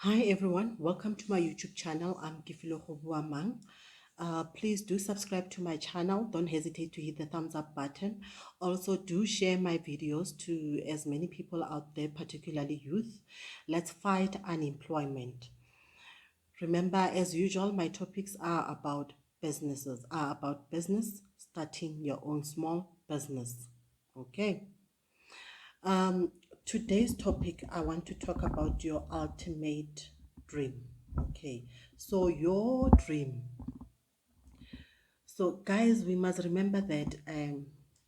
Hi everyone, welcome to my YouTube channel. I'm Gifilo Mang. Please do subscribe to my channel. Don't hesitate to hit the thumbs up button. Also do share my videos to as many people out there, particularly youth. Let's fight unemployment. Remember, as usual, my topics are about business, starting your own small business. Okay. Um, Today's topic, I want to talk about your ultimate dream. Okay, so your dream. So, guys, we must remember that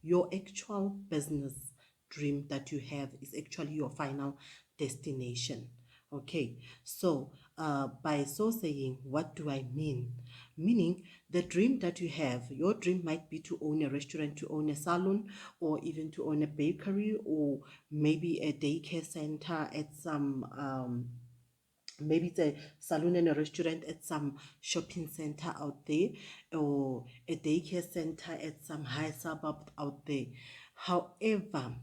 your actual business dream that you have is actually your final destination. Okay, so by so saying, what do I mean? Meaning, the dream that you have, your dream might be to own a restaurant, to own a salon, or even to own a bakery, or maybe a daycare center at some maybe it's a salon and a restaurant at some shopping center out there, or a daycare center at some high suburb out there. However,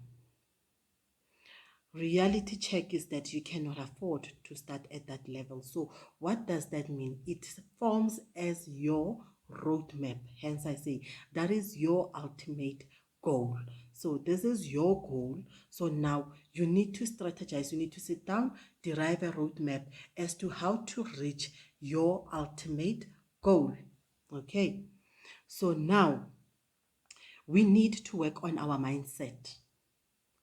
reality check is that you cannot afford to start at that level. So what does that mean? It forms as your roadmap. Hence I say that is your ultimate goal. So this is your goal. So now you need to strategize. You need to sit down, derive a roadmap as to how to reach your ultimate goal. Okay. So now we need to work on our mindset.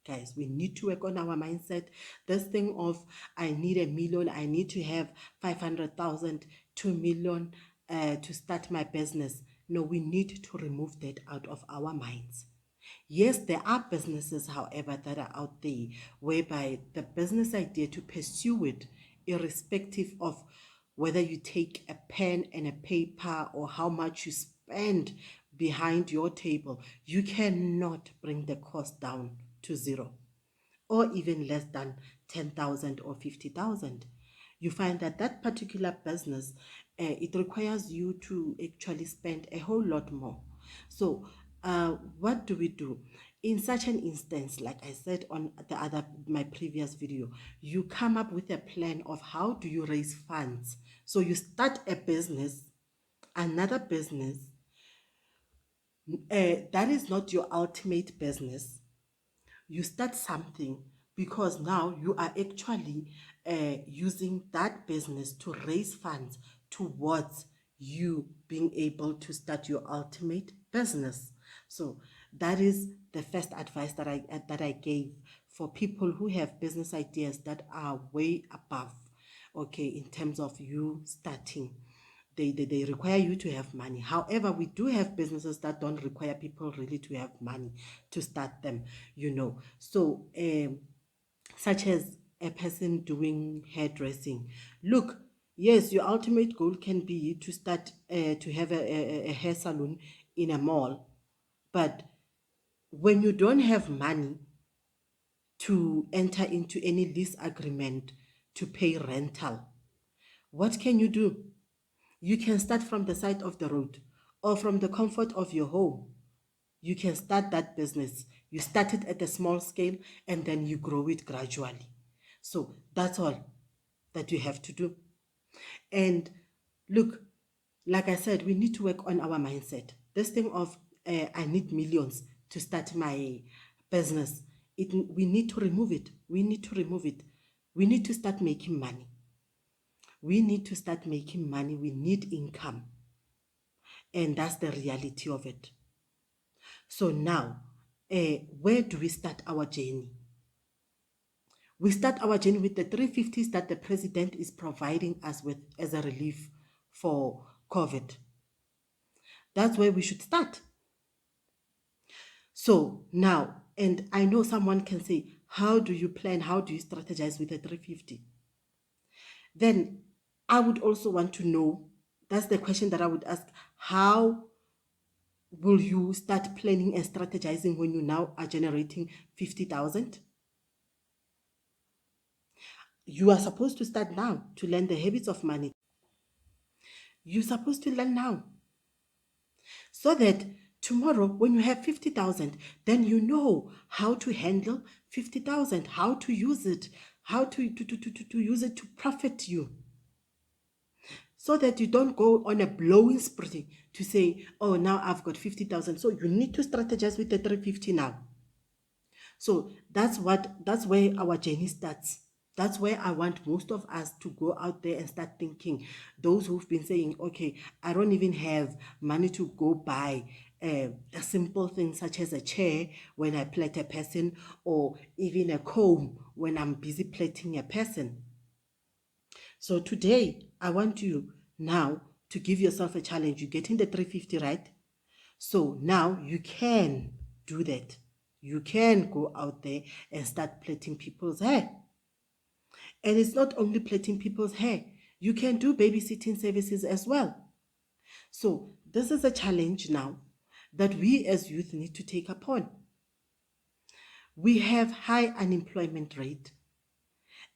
Guys, we need to work on our mindset. This thing of I need a million, I need to have 500,000, 2 million to start my business. No, we need to remove that out of our minds. Yes, there are businesses, however, that are out there whereby the business idea to pursue it, irrespective of whether you take a pen and a paper or how much you spend behind your table, you cannot bring the cost down to zero or even less than 10,000 or 50,000. You find that that particular business, it requires you to actually spend a whole lot more. So what do we do? In such an instance, like I said on my previous video, you come up with a plan of how do you raise funds. So you start a business, another business, that is not your ultimate business. You start something because now you are actually using that business to raise funds towards you being able to start your ultimate business. So that is the first advice that I gave for people who have business ideas that are way above, okay, in terms of you starting. They require you to have money. However, we do have businesses that don't require people really to have money to start them, So, such as a person doing hairdressing. Look, yes, your ultimate goal can be to start to have a hair salon in a mall. But when you don't have money to enter into any lease agreement to pay rental, what can you do? You can start from the side of the road or from the comfort of your home. You can start that business. You start it at a small scale and then you grow it gradually. So that's all that you have to do. And look, like I said, we need to work on our mindset. This thing of I need millions to start my business, we need to remove it. We need to remove it. We need to start making money. We need to start making money. We need income. And that's the reality of it. So now, where do we start our journey? We start our journey with the 350s that the president is providing us with as a relief for COVID. That's where we should start. So now, and I know someone can say, how do you plan? How do you strategize with the 350? Then I would also want to know, that's the question that I would ask, how will you start planning and strategizing when you now are generating 50,000? You are supposed to start now to learn the habits of money. You're supposed to learn now. So that tomorrow when you have 50,000, then you know how to handle 50,000, how to use it, how to use it to profit you, so that you don't go on a blowing spree to say, oh, now I've got 50,000. So you need to strategize with the 350 now. So that's where our journey starts. That's where I want most of us to go out there and start thinking. Those who've been saying, okay, I don't even have money to go buy a simple thing such as a chair when I plait a person, or even a comb when I'm busy plaiting a person. So today, I want you now to give yourself a challenge. You're getting the 350, right? So now you can do that. You can go out there and start plaiting people's hair. And it's not only plaiting people's hair. You can do babysitting services as well. So this is a challenge now that we as youth need to take upon. We have high unemployment rate.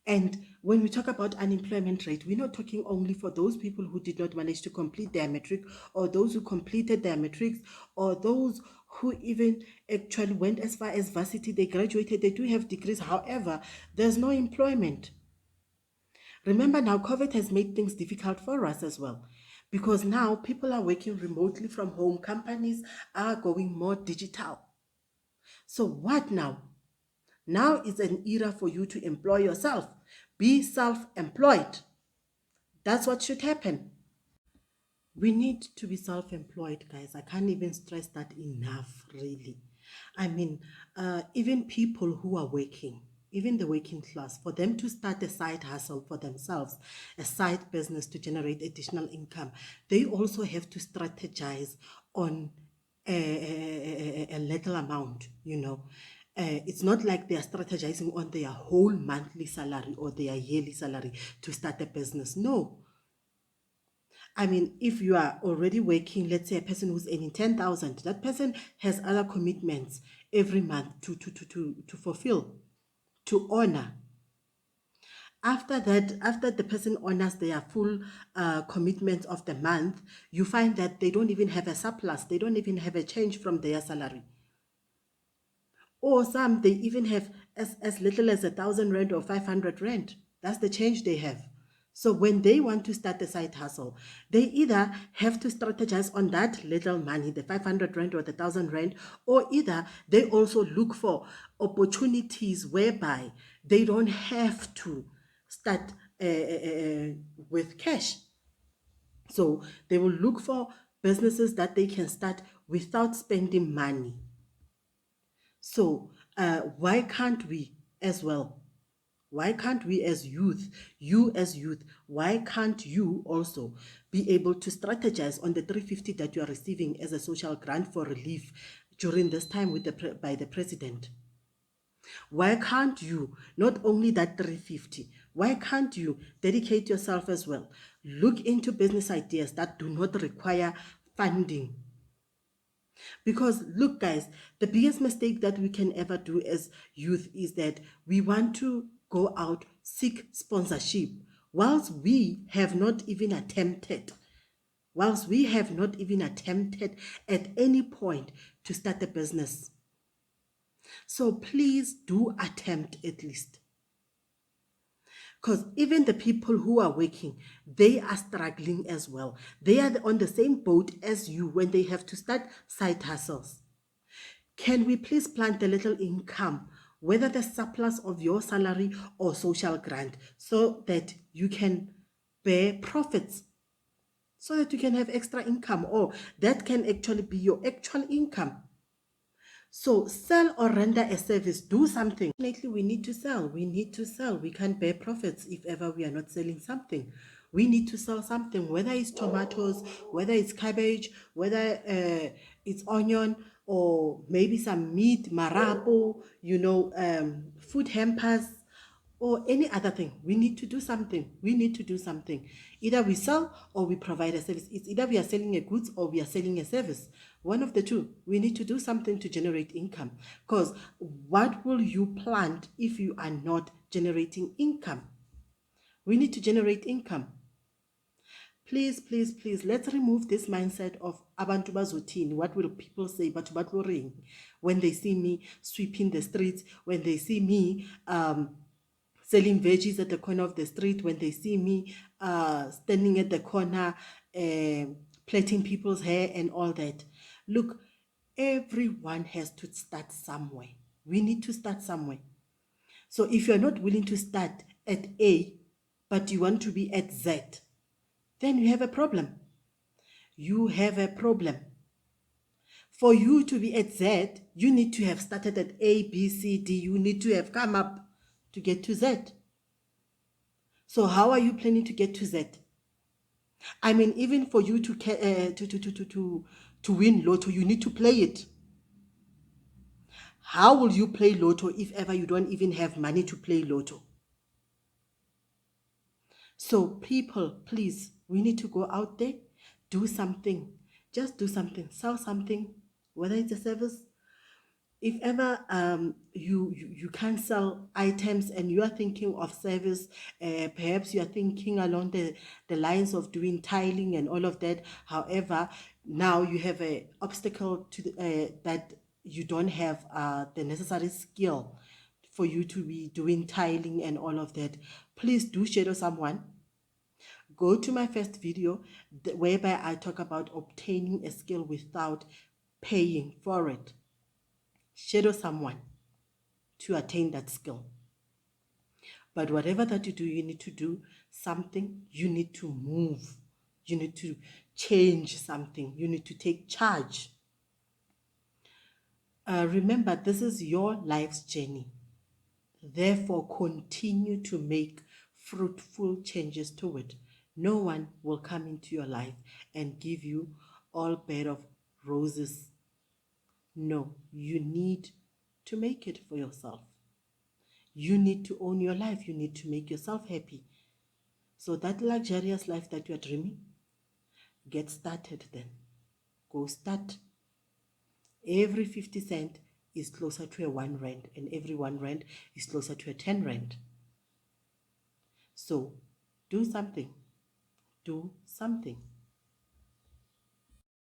And when we talk about unemployment rate, we're not talking only for those people who did not manage to complete their matric, or those who completed their matrics, or those who even actually went as far as varsity. They graduated, they do have degrees. However, there's no employment. Remember now, COVID has made things difficult for us as well, because now people are working remotely from home. Companies are going more digital. So what now? Now is an era for you to employ yourself. Be self-employed. That's what should happen. We need to be self-employed, guys. I can't even stress that enough, really. I mean, even people who are working, even the working class, for them to start a side hustle for themselves, a side business to generate additional income, they also have to strategize on a little amount, you know. It's not like they are strategizing on their whole monthly salary or their yearly salary to start a business. No. I mean, if you are already working, let's say a person who's earning 10,000, that person has other commitments every month to fulfill, to honor. After that, after the person honors their full commitment of the month, you find that they don't even have a surplus. They don't even have a change from their salary. Or some, they even have as little as 1,000 rand or 500 rand. That's the change they have. So when they want to start a side hustle, they either have to strategize on that little money, the 500 rand or the 1,000 rand, or either they also look for opportunities whereby they don't have to start with cash. So they will look for businesses that they can start without spending money. So why can't we as well? Why can't we as youth, you as youth, why can't you also be able to strategize on the 350 that you are receiving as a social grant for relief during this time with by the president? Why can't you, not only that 350, why can't you dedicate yourself as well? Look into business ideas that do not require funding. Because look, guys, the biggest mistake that we can ever do as youth is that we want to go out, seek sponsorship, whilst we have not even attempted, at any point to start a business. So please do attempt at least. Because even the people who are working, they are struggling as well. They are on the same boat as you when they have to start side hustles. Can we please plant a little income, whether the surplus of your salary or social grant, so that you can bear profits, so that you can have extra income, or that can actually be your actual income? So sell or render a service, do something. Lately, we need to sell. We can't bear profits if ever we are not selling something. We need to sell something, whether it's tomatoes, whether it's cabbage, whether it's onion, or maybe some meat, marapo, food hampers, or any other thing. We need to do something. Either we sell or we provide a service. It's either we are selling a goods or we are selling a service. One of the two. We need to do something to generate income. Because what will you plant if you are not generating income? We need to generate income. Please, let's remove this mindset of abantu bazothini. What will people say? But when they see me sweeping the streets, when they see me selling veggies at the corner of the street. When they see me standing at the corner, plaiting people's hair and all that. Look, everyone has to start somewhere. We need to start somewhere. So if you're not willing to start at A, but you want to be at Z, then you have a problem. You have a problem. For you to be at Z, you need to have started at A, B, C, D. You need to have come up to get to Z. So how are you planning to get to Z? I mean, even for you to win lotto, you need to play it. How will you play lotto if ever you don't even have money to play lotto? So people, please, we need to go out there, do something. Just do something. Sell something, whether it's a service. If ever you can't sell items and you are thinking of service, perhaps you are thinking along the lines of doing tiling and all of that. However, now you have an obstacle to that you don't have the necessary skill for you to be doing tiling and all of that. Please do shadow someone. Go to my first video whereby I talk about obtaining a skill without paying for it. Shadow someone to attain that skill. But whatever that you do, you need to do something. You need to move. You need to change something. You need to take charge. Remember, this is your life's journey. Therefore, continue to make fruitful changes to it. No one will come into your life and give you all bed of roses. No, you need to make it for yourself. You need to own your life. You need to make yourself happy. So that luxurious life that you are dreaming, get started then. Go start. Every 50 cent is closer to a 1 rand, and every 1 rand is closer to a 10 rand. So do something. Do something.